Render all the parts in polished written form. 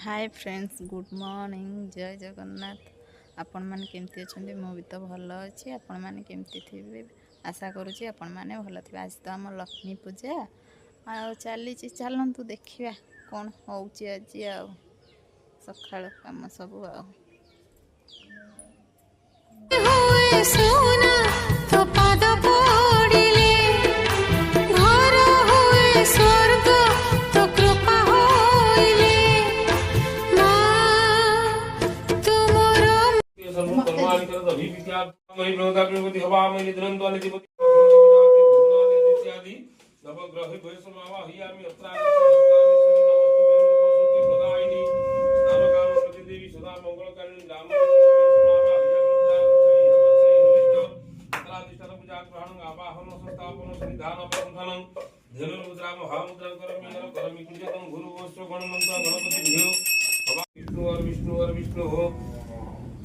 Hi friends, good morning, जय जगन्नाथ। आपण मैंने केमती अच्छा? मु भी तो भल अच्छी। आपण मैंने केमती थे आशा करुँच आपण मैंने भल थे। आज तो आम लक्ष्मी पूजा आ चली चलतु देखा कौन हो आज सका कम सब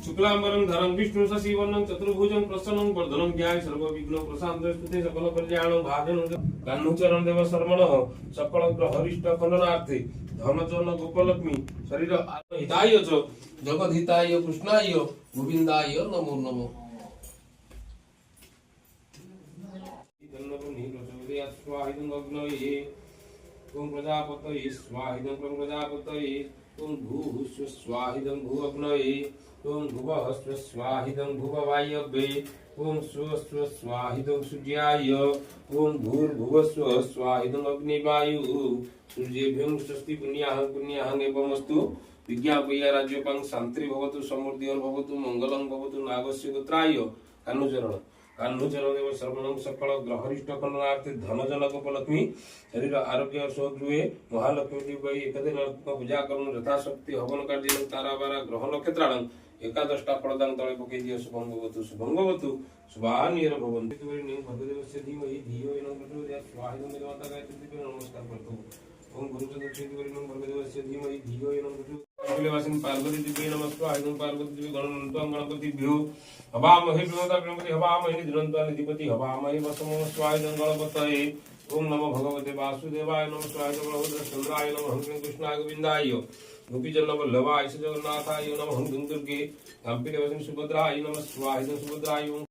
शुक्लांबरं धरं विष्णु शशिवर्णं चतुर्भुजं प्रसन्नं वर्धनं ध्याय सर्वविघ्नो प्रशान्तं स्तुते सकल कल्याणं भाजनं कान्हुचरण देव शर्मणः सकल ग्रह हरिष्ट खंडनार्थे धनजन गोपलक्ष्मी शरीर हिताय च जगद हिताय कृष्णाय गोविंदाय नमो नमः। ओम प्रजापतये स्वाहिदं प्रजापतये ओम भूः स्वाहिदं भूअग्नये ओम भुवः स्वाहिदं भुववायव्ये ओम स्व स्वाहिदं सूर्याय ओम भूर्भुवः स्वाहिदं अग्निवायु सूर्येभ्यं स्वस्ति पुण्याहं एवमस्तु विज्ञापय राज्यपां शान्ति भवतु समृद्धिर्भवतु मंगलं भवतु नागस्य गोत्राय कान्हुचरण देव सर्वणं सकल ग्रहरिष्ट खंडनार्थे धनजन गोपलक्ष्मी शरीर आरोग्य स्वगृहे महालक्ष्मी दिव्य एकदिन पूजा करुन यथाशक्ति हवन कार्य ताराबारा ग्रह नक्षत्राणं एकादशटा फलदान तले पकई दियो शुभं भवतु शुभानिर भवन्तु भगदेवस्य धीमहि धियो यो न प्रचोदयात् स्वाहा देवता गायत्री नमस्कार करतो ओम गुरुचन्द्रवर्णं भगदेवस्य धीमहि धियो यो न प्रचोदयात् वासिन पार्वती दिव्य नमस्कार आयुधं पार्वती दिव्य गणनंतं गणपतिभ्यो हवामहे प्रणोदा गणपति हवामहे निधनंतं निधिपति हवामहे वसमो स्वायुधं गणपतये ओम नमो भगवते वासुदेवाय नमः स्वायुधं बलभद्र चंद्राय नमः हंस कृष्णाय गोविंदाय गोपीजन वल्लभाय जगन्नाथाय नमः हंस दुर्गे कांपिले वसन सुभद्राय नमः स्वायुधं सुभद्राय